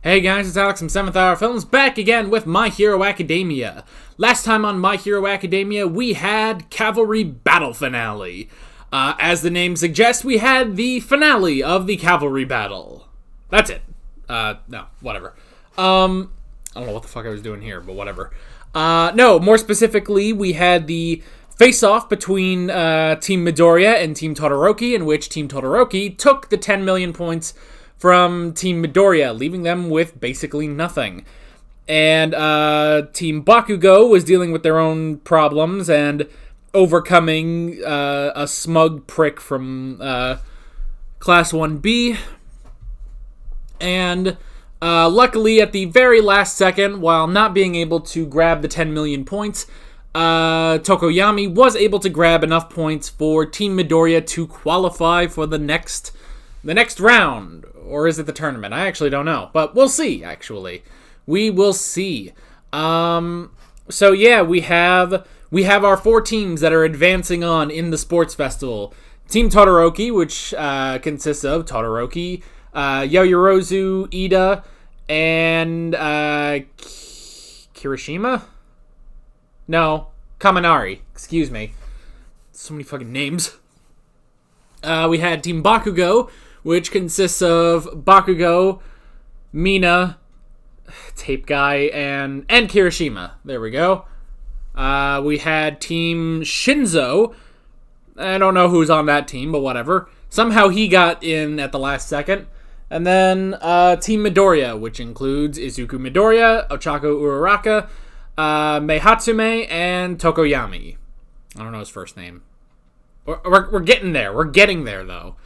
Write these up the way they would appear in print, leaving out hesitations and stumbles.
Hey guys, it's Alex from 7th Hour Films, back again with My Hero Academia. Last time on My Hero Academia, we had Cavalry Battle Finale. As the name suggests, we had the finale of the Cavalry Battle. That's it. No, whatever. I don't know what the fuck I was doing here, but whatever. No, more specifically, we had the face-off between Team Midoriya and Team Todoroki, in which Team Todoroki took the 10 million points from Team Midoriya, leaving them with basically nothing. And Team Bakugo was dealing with their own problems and overcoming a smug prick from Class 1B. And luckily, at the very last second, while not being able to grab the 10 million points, Tokoyami was able to grab enough points for Team Midoriya to qualify for the next round. Or is it the tournament? I actually don't know. But we'll see, actually. We will see. So yeah, we have our 4 teams that are advancing on in the sports festival. Team Todoroki, which consists of Todoroki, Yaoyorozu, Ida, and Kirishima? No, Kaminari. Excuse me. So many fucking names. We had Team Bakugo, which consists of Bakugo, Mina, Tape Guy, and Kirishima. There we go. We had Team Shinzo. I don't know who's on that team, but whatever. Somehow he got in at the last second. And then Team Midoriya, which includes Izuku Midoriya, Ochako Uraraka, Mei Hatsume, and Tokoyami. I don't know his first name. We're getting there. We're getting there, though.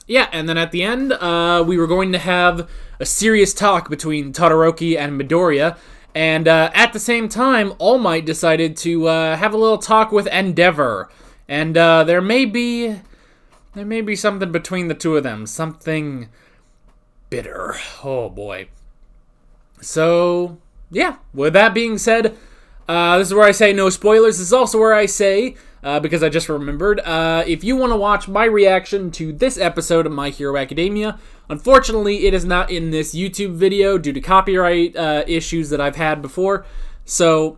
Yeah, and then at the end, we were going to have a serious talk between Todoroki and Midoriya, and at the same time, All Might decided to have a little talk with Endeavor, and there may be something between the two of them, something bitter. Oh boy. So yeah, with that being said, this is where I say no spoilers. This is also where I say, because I just remembered, if you want to watch my reaction to this episode of My Hero Academia, unfortunately it is not in this YouTube video due to copyright issues that I've had before. So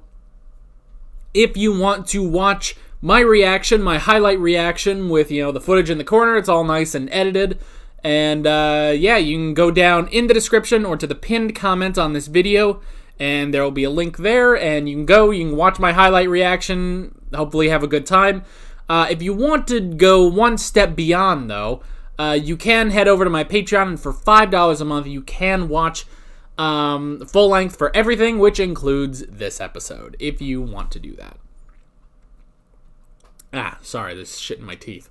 if you want to watch my reaction, my highlight reaction with, the footage in the corner, it's all nice and edited. And yeah, you can go down in the description or to the pinned comment on this video, and there will be a link there, and you can watch my highlight reaction, hopefully have a good time. If you want to go one step beyond, though, you can head over to my Patreon, and for $5 a month, you can watch full length for everything, which includes this episode, if you want to do that. Sorry, there's shit in my teeth.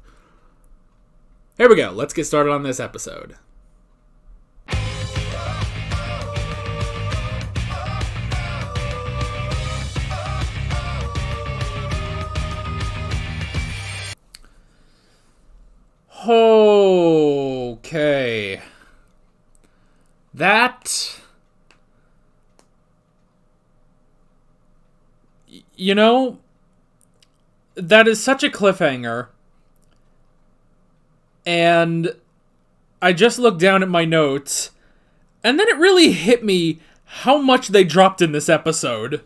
Here we go, let's get started on this episode. Okay. That... that is such a cliffhanger. And I just looked down at my notes, and then it really hit me how much they dropped in this episode.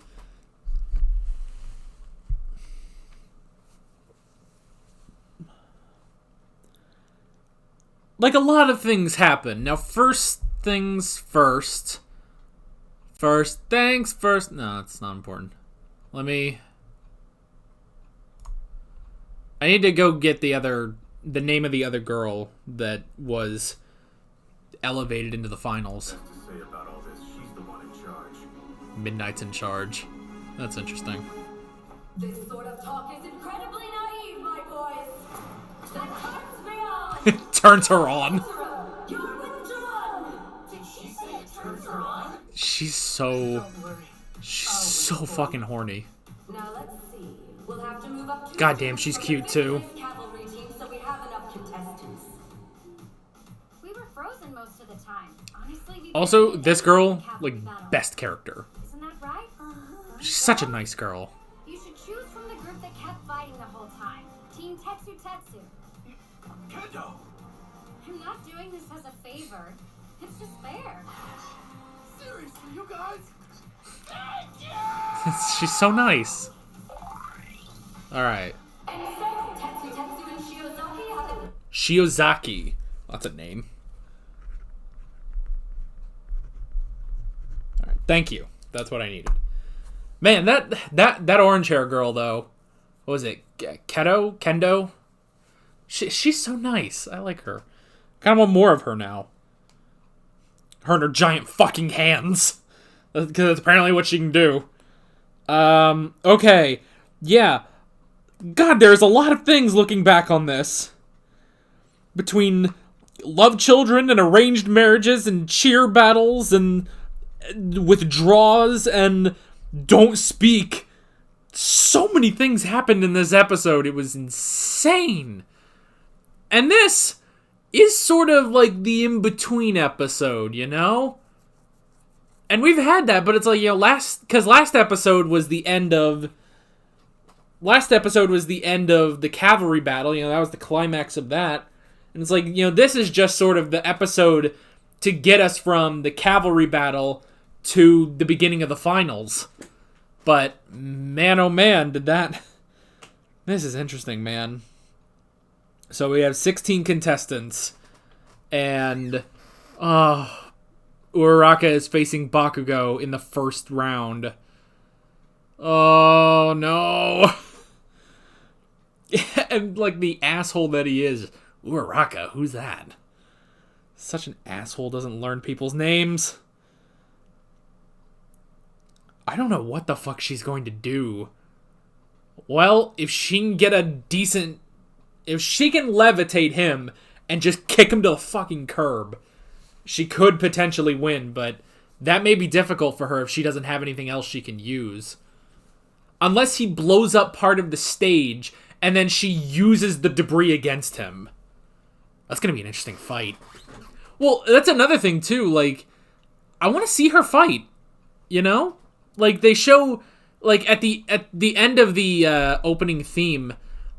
Like, a lot of things happen. Now, first things first. First things first. No, it's not important. I need to go get the name of the other girl that was elevated into the finals. Midnight's in charge. That's interesting. This sort of talk is incredibly naive, my boys. That turns me on. It turns her on. You're withdrawn. Did she say it turns her on? She's so fucking horny. Now let's see. We'll have to move up to Goddamn, she's cute too. Cavalry team, so we have enough contestants. We were frozen most of the time. Honestly, Also, this girl, best character. Isn't that right? She's such a nice girl. You should choose from the group that kept fighting the whole time. Team Tetsu Tetsu. Kendo! I'm not doing this as a favor. It's just fair. She's so nice. Alright. And so, Tetsu Tetsu and Shiozaki have been Shiozaki. That's a name. Alright, thank you. That's what I needed. Man, that orange hair girl, though. What was it? Kendo? She's so nice. I like her. Kind of want more of her now. Her and her giant fucking hands. Because that's apparently what she can do. Okay. Yeah. God, there's a lot of things looking back on this. Between love children and arranged marriages and cheer battles and withdrawals and don't speak. So many things happened in this episode. It was insane. And this is sort of like the in-between episode, you know? And we've had that, but it's like, you know, last episode was the end of the cavalry battle, you know, that was the climax of that. And it's like, you know, this is just sort of the episode to get us from the cavalry battle to the beginning of the finals. But, man, oh man, this is interesting, man. So we have 16 contestants, and, Uraraka is facing Bakugo in the first round. Oh, no. And, like, the asshole that he is. Uraraka, who's that? Such an asshole, doesn't learn people's names. I don't know what the fuck she's going to do. Well, if she can get a decent... If she can levitate him and just kick him to the fucking curb, she could potentially win, but that may be difficult for her if she doesn't have anything else she can use. Unless he blows up part of the stage, and then she uses the debris against him. That's going to be an interesting fight. Well, that's another thing, too. Like, I want to see her fight. You know? Like, they show... Like, at the end of the opening theme,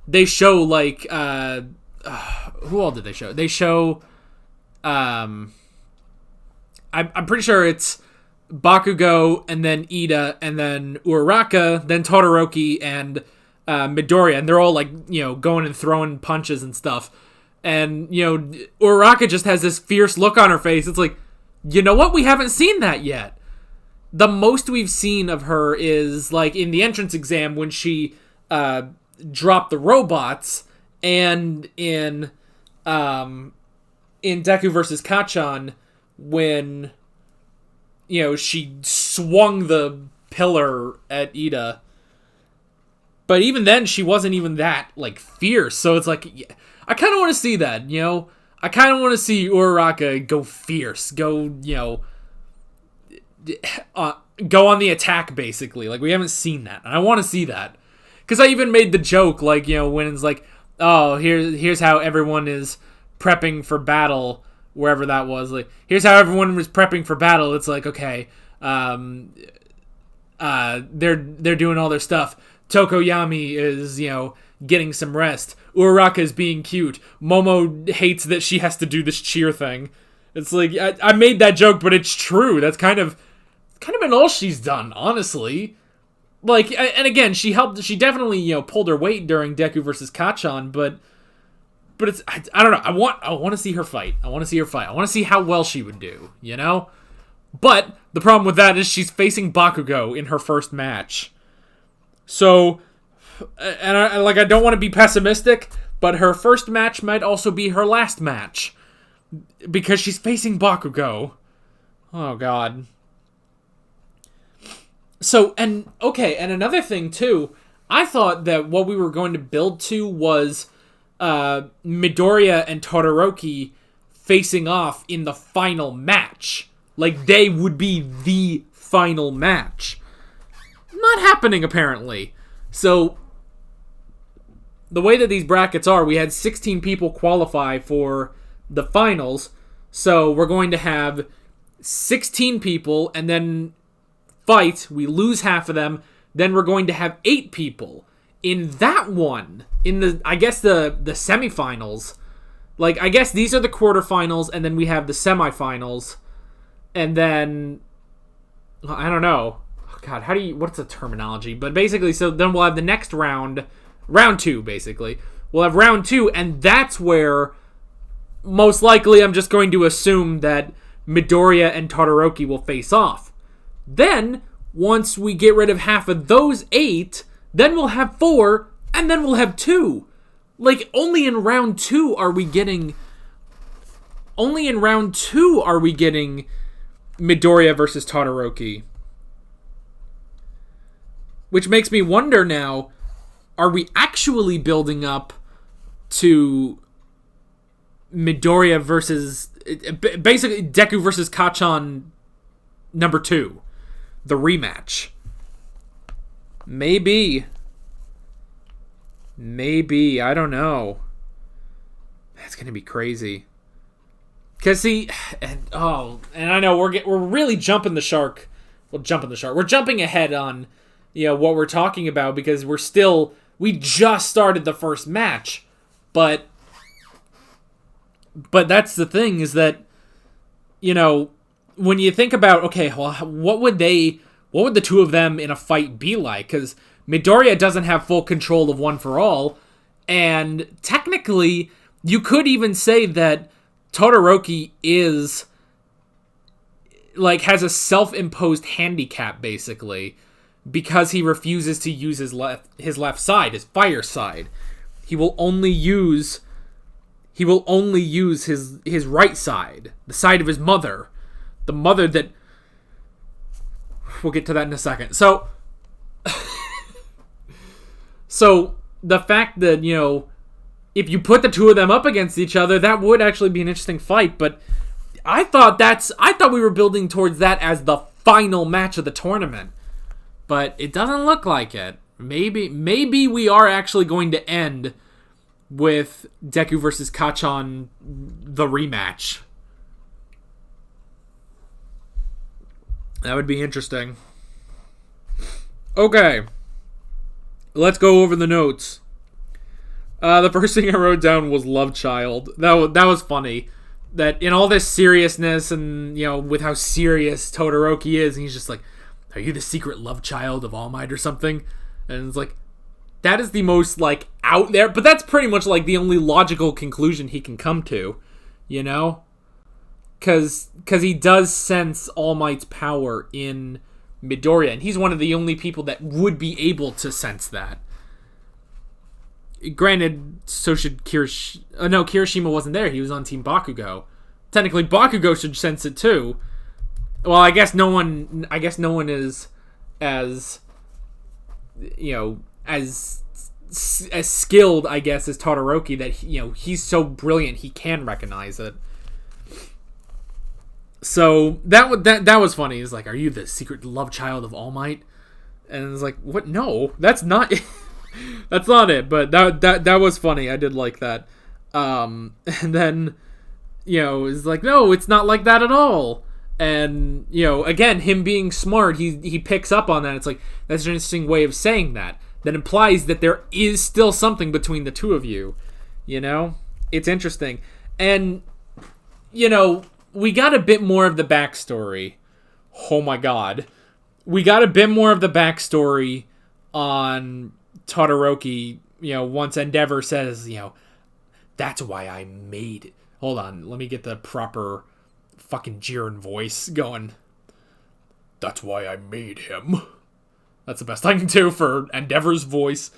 they show, like... who all did they show? They show... I'm pretty sure it's Bakugo, and then Ida, and then Uraraka, then Todoroki, and Midoriya. And they're all, like, you know, going and throwing punches and stuff. And, you know, Uraraka just has this fierce look on her face. It's like, you know what? We haven't seen that yet. The most we've seen of her is, like, in the entrance exam when she dropped the robots, and in Deku vs. Kachan when, you know, she swung the pillar at Ida. But even then, she wasn't even that, like, fierce. So it's like, I kind of want to see that, you know? I kind of want to see Uraraka go fierce. Go, you know... go on the attack, basically. Like, we haven't seen that. And I want to see that. Because I even made the joke, like, you know, when it's like, oh, here's how everyone is prepping for battle, wherever that was. Like, here's how everyone was prepping for battle. It's like, okay, they're doing all their stuff. Tokoyami is, you know, getting some rest. Uraraka is being cute. Momo hates that she has to do this cheer thing. It's like, I made that joke, but it's true. That's kind of been all she's done, honestly. Like, and again, she definitely, you know, pulled her weight during Deku versus Kachan, but it's, I don't know, I want to see her fight. I want to see her fight. I want to see how well she would do, you know? But the problem with that is she's facing Bakugo in her first match. So, and I don't want to be pessimistic, but her first match might also be her last match. Because she's facing Bakugo. Oh, God. So, and another thing, too. I thought that what we were going to build to was Midoriya and Todoroki facing off in the final match. Like, they would be the final match. Not happening, apparently. So, the way that these brackets are, we had 16 people qualify for the finals. So, we're going to have 16 people, and then fight. We lose half of them. Then we're going to have 8 people. In that one, in the semifinals. Like, I guess these are the quarterfinals, and then we have the semifinals. And then I don't know. Oh, God, what's the terminology? But basically, so then we'll have the next round 2, basically. We'll have round 2, and that's where, most likely, I'm just going to assume that Midoriya and Todoroki will face off. Then, once we get rid of half of those 8, then we'll have 4, and then we'll have 2. Like, only in round 2 are we getting Midoriya versus Todoroki. Which makes me wonder now, are we actually building up to Midoriya versus... basically, Deku versus Kacchan number 2. The rematch. Maybe. I don't know. That's going to be crazy. Because and I know we're really jumping the shark. Well, jumping the shark. We're jumping ahead on, what we're talking about because we just started the first match. But that's the thing is that, when you think about, okay, well, what would the two of them in a fight be like? Because Midoriya doesn't have full control of One for All, and technically, you could even say that Todoroki has a self-imposed handicap, basically, because he refuses to use his left side, his fire side. He will only use his right side, the side of his mother. The mother that... We'll get to that in a second. So the fact that, if you put the two of them up against each other, that would actually be an interesting fight. But I thought we were building towards that as the final match of the tournament. But it doesn't look like it. Maybe we are actually going to end with Deku versus Kacchan, the rematch. That would be interesting. Okay. Let's go over the notes. The first thing I wrote down was Love Child. That was funny. That in all this seriousness and, with how serious Todoroki is, and he's just like, are you the secret love child of All Might or something? And it's like, that is the most, out there, but that's pretty much, the only logical conclusion he can come to, Because he does sense All Might's power in Midoriya, and he's one of the only people that would be able to sense that. Granted, so should Kirishima. No, Kirishima wasn't there. He was on Team Bakugo. Technically, Bakugo should sense it too. Well, I guess no one is as as skilled, I guess, as Todoroki. That he's so brilliant he can recognize it. So that was funny. It's like, are you the secret love child of All Might? And it's like, what? No, that's not it. That's not it. But that was funny. I did like that. And then, it's like, no, it's not like that at all. And, again, him being smart, he picks up on that. It's like, that's an interesting way of saying that. That implies that there is still something between the two of you. It's interesting. And, we got a bit more of the backstory. Oh my god. We got a bit more of the backstory on Todoroki, once Endeavor says, that's why I made it. Hold on, let me get the proper fucking Jiren voice going. That's why I made him. That's the best I can do for Endeavor's voice.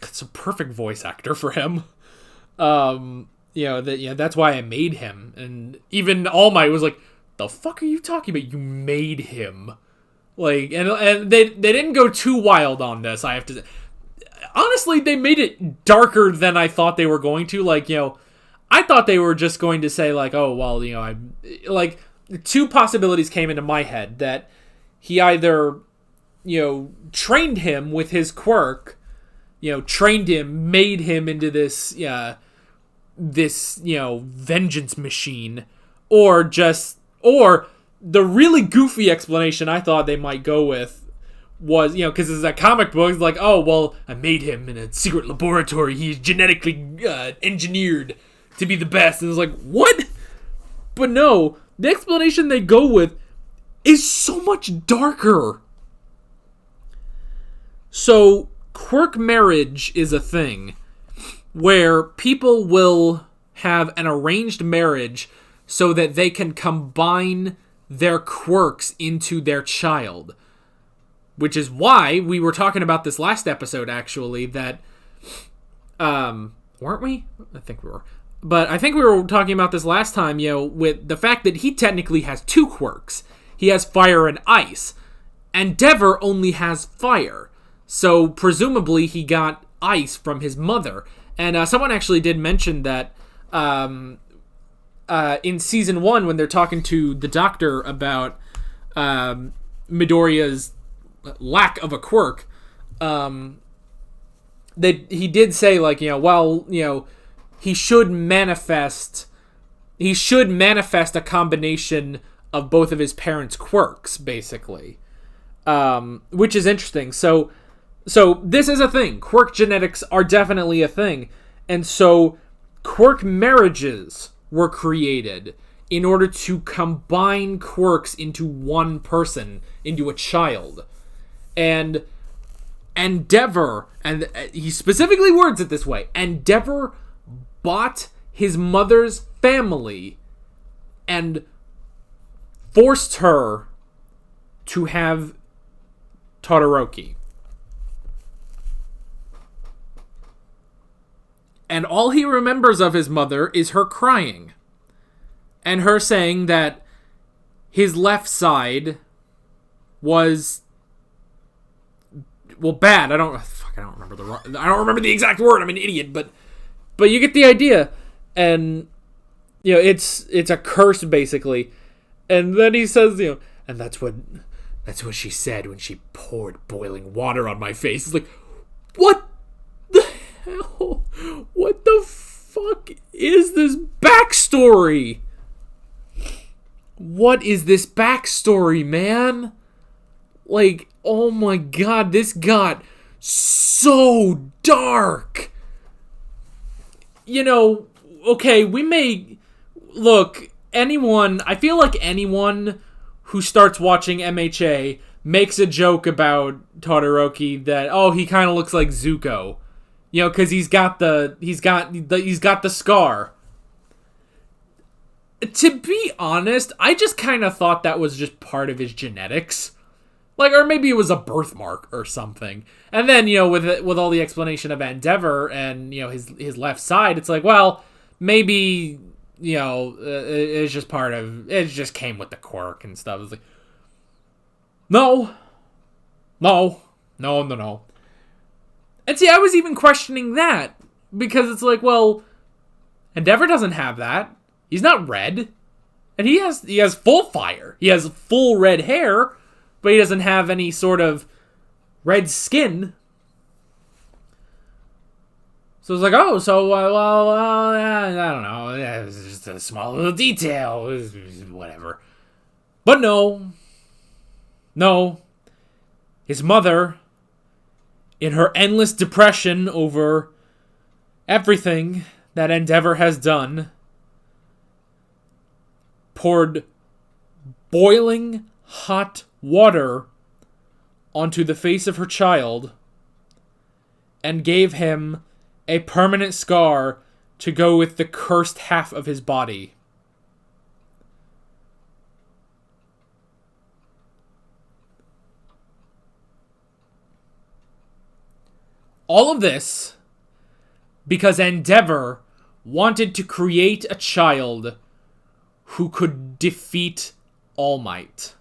It's a perfect voice actor for him. That's why I made him. And even All Might was like, the fuck are you talking about? You made him. And they didn't go too wild on this, I have to say. Honestly, they made it darker than I thought they were going to. I thought they were just going to say, oh, well, two possibilities came into my head. That he either, trained him with his quirk, trained him, made him into this, vengeance machine, or the really goofy explanation I thought they might go with was, because it's a comic book, it's like, oh, well, I made him in a secret laboratory, he's genetically engineered to be the best, and it's like, what? But no, the explanation they go with is so much darker. So, quirk marriage is a thing where people will have an arranged marriage so that they can combine their quirks into their child. Which is why we were talking about this last episode, actually, that, weren't we? I think we were. But I think we were talking about this last time, with the fact that he technically has two quirks. He has fire and ice. Endeavor only has fire. So, presumably, he got ice from his mother. And someone actually did mention that in Season 1, when they're talking to the doctor about Midoriya's lack of a quirk, he did say, like, he should manifest a combination of both of his parents' quirks, basically. Which is interesting. So this is a thing. Quirk genetics are definitely a thing. And so quirk marriages were created in order to combine quirks into one person, into a child. And Endeavor, and he specifically words it this way, Endeavor bought his mother's family and forced her to have Todoroki. And all he remembers of his mother is her crying. And her saying that his left side was, well, bad. I don't remember the exact word. I'm an idiot, but you get the idea. And it's a curse, basically. And then he says, and that's what she said when she poured boiling water on my face. It's like, what the hell? What the fuck is this backstory? What is this backstory, man? Like, oh my god, this got so dark. Okay, we may... Look, I feel like anyone who starts watching MHA makes a joke about Todoroki that, oh, he kind of looks like Zuko. Because he's got the scar. To be honest, I just kind of thought that was just part of his genetics. Like, or maybe it was a birthmark or something. And then, with all the explanation of Endeavor and, his left side, it's like, well, maybe, it's just part of, it just came with the quirk and stuff. It's like, no. And see, I was even questioning that, because it's like, well, Endeavor doesn't have that. He's not red. And he has full fire. He has full red hair, but he doesn't have any sort of red skin. So it's like, oh, so, I don't know. It was just a small little detail. It was whatever. But no. His mother, in her endless depression over everything that Endeavor has done, poured boiling hot water onto the face of her child and gave him a permanent scar to go with the cursed half of his body. All of this because Endeavor wanted to create a child who could defeat All Might.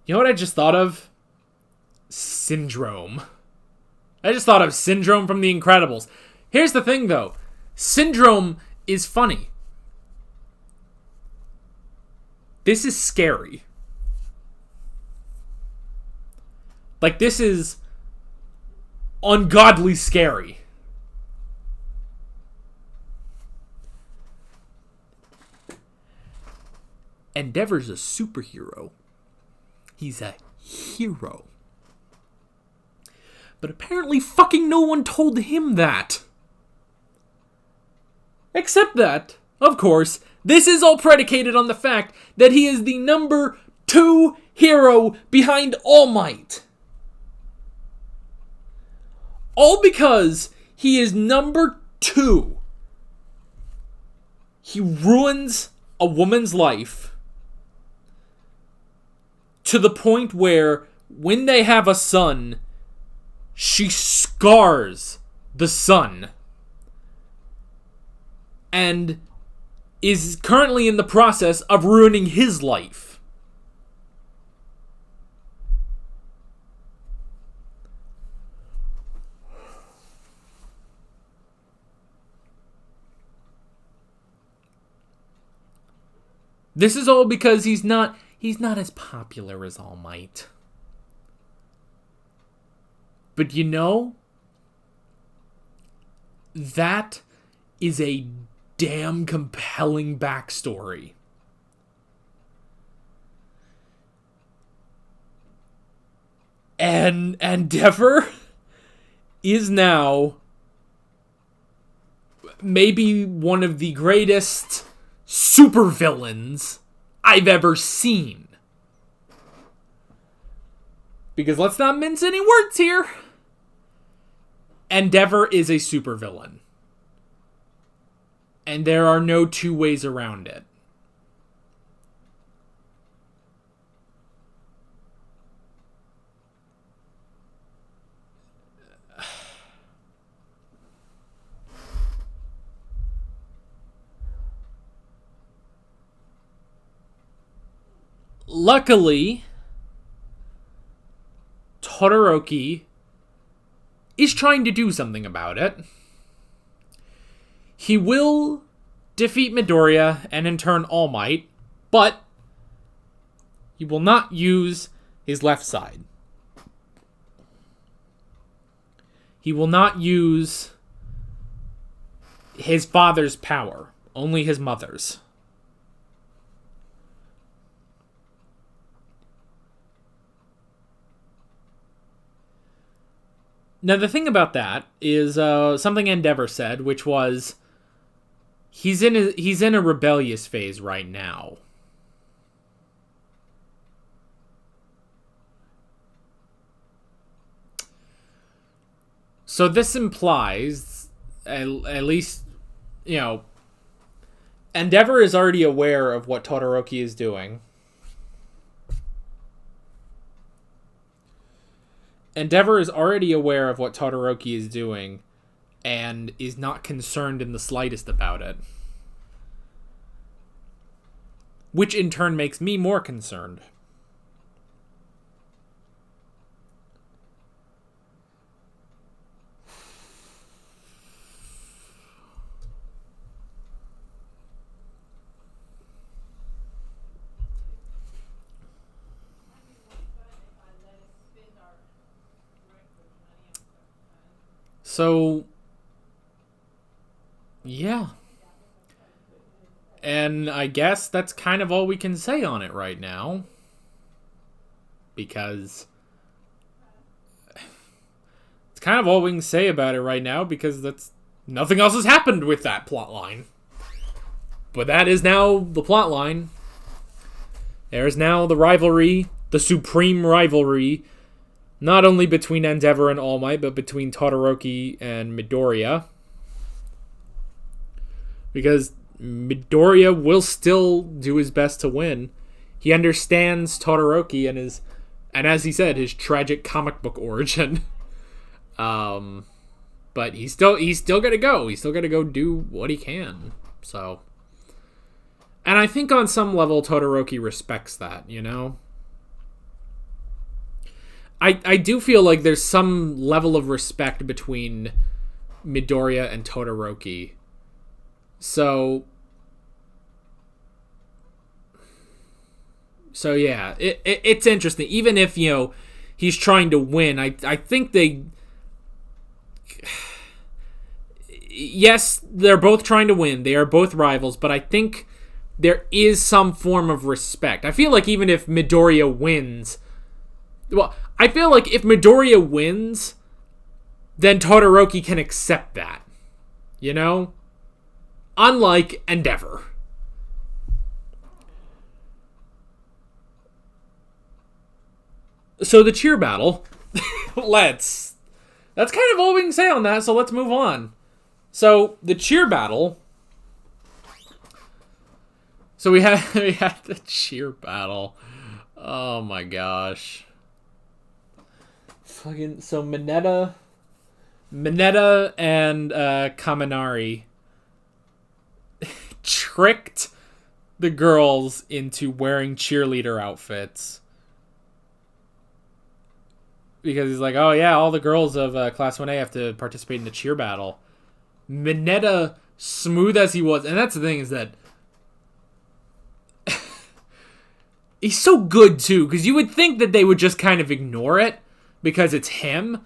You know what I just thought of? Syndrome. I just thought of Syndrome from The Incredibles. Here's the thing, though. Syndrome is funny. This is scary. Like, this is ungodly scary. Endeavor's a superhero. He's a hero. But apparently fucking no one told him that. Except that, of course, this is all predicated on the fact that he is the number 2 hero behind All Might. All because he is number 2. He ruins a woman's life to the point where when they have a son, she scars the son. And is currently in the process of ruining his life. This is all because he's not as popular as All Might. But you know, that is a damn compelling backstory. And Endeavor is now maybe one of the greatest supervillains I've ever seen. Because let's not mince any words here. Endeavor is a supervillain. And there are no two ways around it. Luckily, Todoroki is trying to do something about it. He will defeat Midoriya and in turn All Might, but he will not use his left side. He will not use his father's power, only his mother's. Now, the thing about that is something Endeavor said, which was he's in a rebellious phase right now. So this implies, at least, you know, Endeavor is already aware of what Todoroki is doing. Endeavor is already aware of what Todoroki is doing and is not concerned in the slightest about it. Which in turn makes me more concerned. So, yeah. And I guess that's kind of all we can say on it right now. Because it's kind of all we can say about it right now because that's nothing else has happened with that plot line. But that is now the plot line. There is now the rivalry, the supreme rivalry, not only between Endeavor and All Might, but between Todoroki and Midoriya. Because Midoriya will still do his best to win. He understands Todoroki and as he said, his tragic comic book origin. But he's still gotta go. He's still gotta go do what he can. So, and I think on some level Todoroki respects that, you know? I do feel like there's some level of respect between Midoriya and Todoroki. So yeah, it's interesting. Even if, you know, he's trying to win, I think they... Yes, they're both trying to win. They are both rivals, but I think there is some form of respect. I feel like even if Midoriya wins... Well, I feel like if Midoriya wins, then Todoroki can accept that. You know? unlike Endeavor. So the cheer battle, that's kind of all we can say on that, so let's move on. So the cheer battle, so we had the cheer battle. Oh my gosh. Fucking, so Mineta and Kaminari tricked the girls into wearing cheerleader outfits. Because he's like, oh yeah, all the girls of Class 1A have to participate in the cheer battle. Mineta, smooth as he was, and that's the thing, is that he's so good too, because you would think that they would just kind of ignore it because it's him.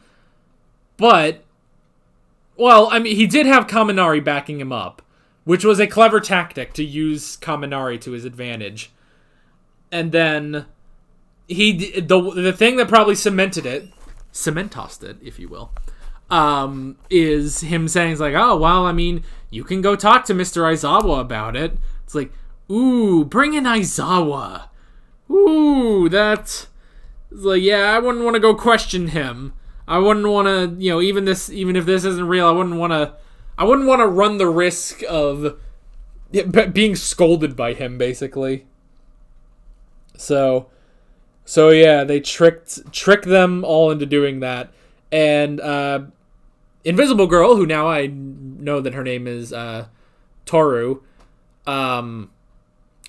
But, well, I mean, he did have Kaminari backing him up, which was a clever tactic to use Kaminari to his advantage. And then the thing that probably cemented it, if you will, is him saying, it's like, oh, well, I mean, you can go talk to Mr. Aizawa about it. It's like, ooh, bring in Aizawa. Ooh, that's like, yeah, I wouldn't want to go question him. I wouldn't want to, even if this isn't real, I wouldn't want to run the risk of being scolded by him, basically. So yeah, they tricked them all into doing that. And Invisible Girl, who now I know that her name is Toru,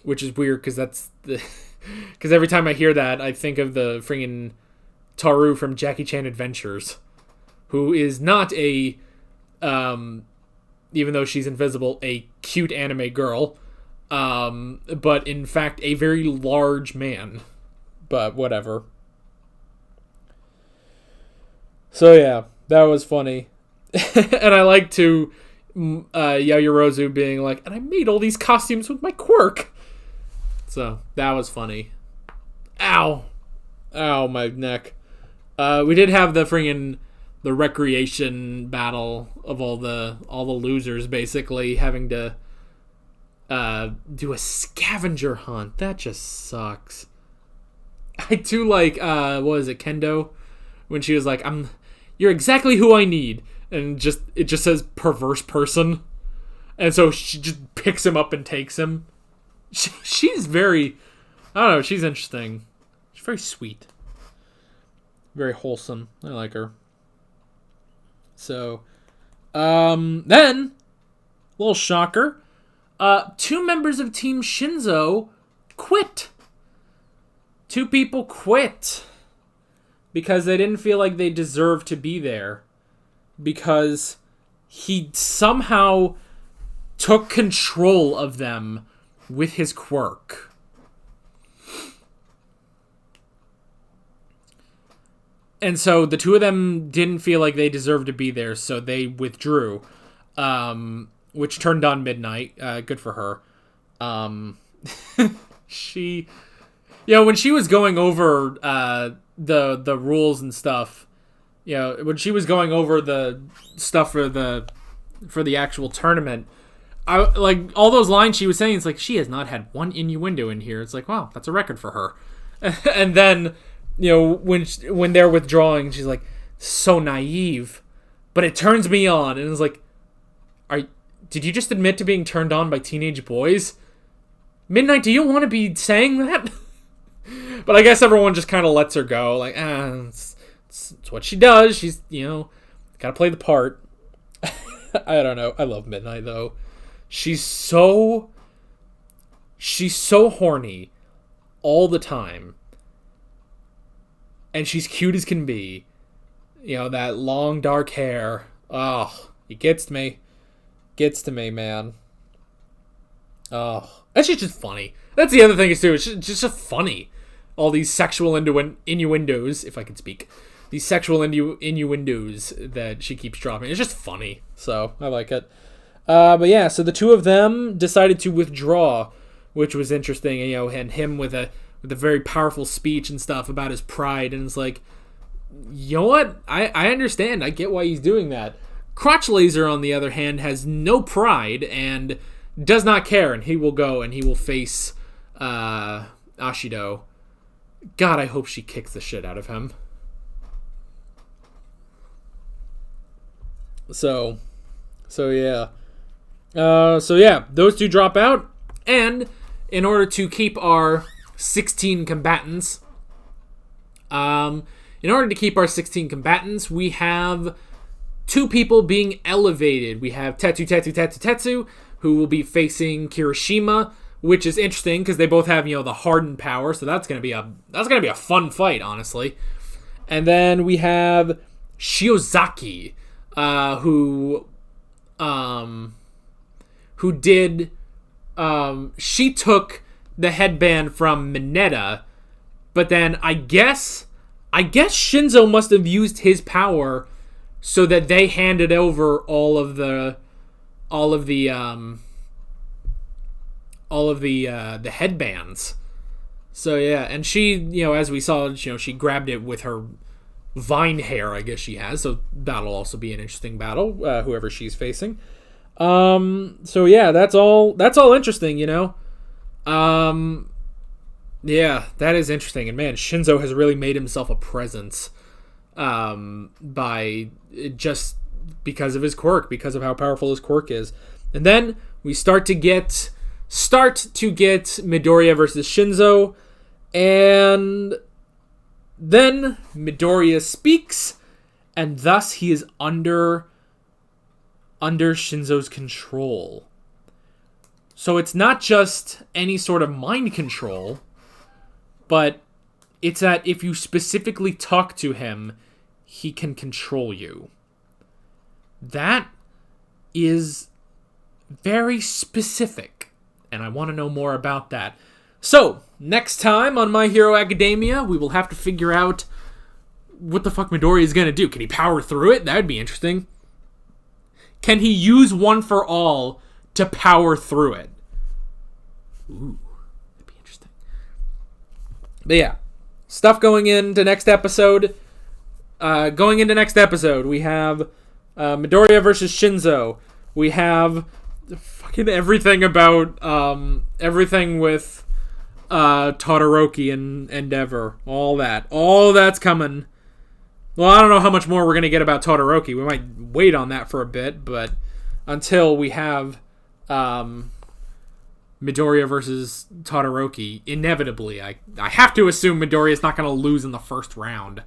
which is weird because because every time I hear that, I think of the friggin' Toru from Jackie Chan Adventures, who is not a, even though she's invisible, a cute anime girl, but in fact a very large man. But whatever. So yeah, that was funny. And I like to Yaoyorozu being like, and I made all these costumes with my quirk. So that was funny. Ow, my neck. We did have the recreation battle of all the losers basically having to do a scavenger hunt. That just sucks. I do like what was it, Kendo, when she was like, you're exactly who I need, and it just says perverse person, and so she just picks him up and takes him. She's very, I don't know, she's interesting. She's very sweet. Very wholesome. I like her. So, then, little shocker, 2 members of Team Shinzo quit. 2 people quit because they didn't feel like they deserved to be there, because he somehow took control of them with his quirk. And so the 2 of them didn't feel like they deserved to be there, so they withdrew, which turned on Midnight. Good for her. She, when she was going over the rules and stuff, when she was going over the stuff for the actual tournament, I like all those lines she was saying. It's like, she has not had one innuendo in here. It's like, wow, that's a record for her. And then, when they're withdrawing, she's like, so naive, but it turns me on. And it's like, did you just admit to being turned on by teenage boys? Midnight, do you want to be saying that? But I guess everyone just kind of lets her go. Like, it's what she does. She's, gotta play the part. I don't know. I love Midnight, though. She's so horny all the time. And she's cute as can be. That long, dark hair. Oh, it gets to me. Gets to me, man. Oh, and she's just funny. That's the other thing is, too. It's just funny. All these sexual innuendos, if I can speak. These sexual innuendos that she keeps dropping. It's just funny. So, I like it. But yeah, so the 2 of them decided to withdraw, which was interesting. And him with a very powerful speech and stuff about his pride. And it's like, you know what? I understand. I get why he's doing that. Crotch Laser, on the other hand, has no pride and does not care, and he will go and he will face Ashido. God, I hope she kicks the shit out of him. So yeah, those two drop out, and in order to keep our 16 combatants, we have 2 people being elevated. We have Tetsu, who will be facing Kirishima, which is interesting because they both have, the hardened power, so that's gonna be a fun fight, honestly. And then we have Shiozaki, who did, she took the headband from Mineta, but then I guess Shinzo must have used his power so that they handed over all of the headbands. So yeah, and she, as we saw, she grabbed it with her vine hair, I guess she has. So that'll also be an interesting battle, whoever she's facing. So yeah, that's all interesting, Yeah, that is interesting. And man, Shinzo has really made himself a presence, just because of his quirk, because of how powerful his quirk is. And then we start to get Midoriya versus Shinzo, and then Midoriya speaks, and thus he is under Shinzo's control. So it's not just any sort of mind control, but it's that if you specifically talk to him, he can control you. That is very specific, and I want to know more about that. So, next time on My Hero Academia, we will have to figure out what the fuck Midoriya is going to do. Can he power through it? That would be interesting. Can he use One for All to power through it? Ooh, that'd be interesting. But yeah, stuff going into next episode. We have Midoriya versus Shinzo. We have fucking everything about everything with Todoroki and Endeavor. All that's coming. Well, I don't know how much more we're going to get about Todoroki. We might wait on that for a bit, but until we have Midoriya versus Todoroki, inevitably, I have to assume Midoriya's not going to lose in the first round.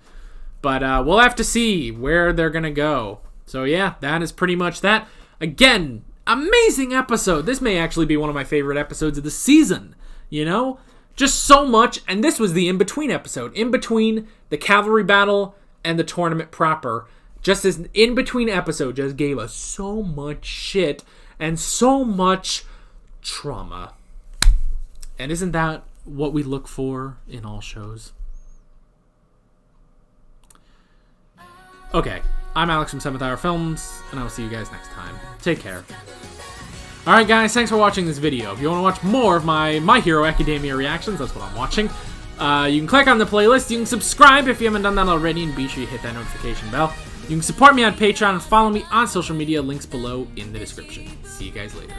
But we'll have to see where they're going to go. So yeah, that is pretty much that. Again, amazing episode. This may actually be one of my favorite episodes of the season. Just so much. And this was the in-between episode. In between the cavalry battle and the tournament proper. Just this in-between episode just gave us so much shit and so much trauma. And isn't that what we look for in all shows? Okay, I'm Alex from 7th Hour Films, and I will see you guys next time. Take care. Alright guys, thanks for watching this video. If you want to watch more of my Hero Academia reactions, that's what I'm watching, you can click on the playlist, you can subscribe if you haven't done that already, and be sure you hit that notification bell. You can support me on Patreon and follow me on social media, links below in the description. See you guys later.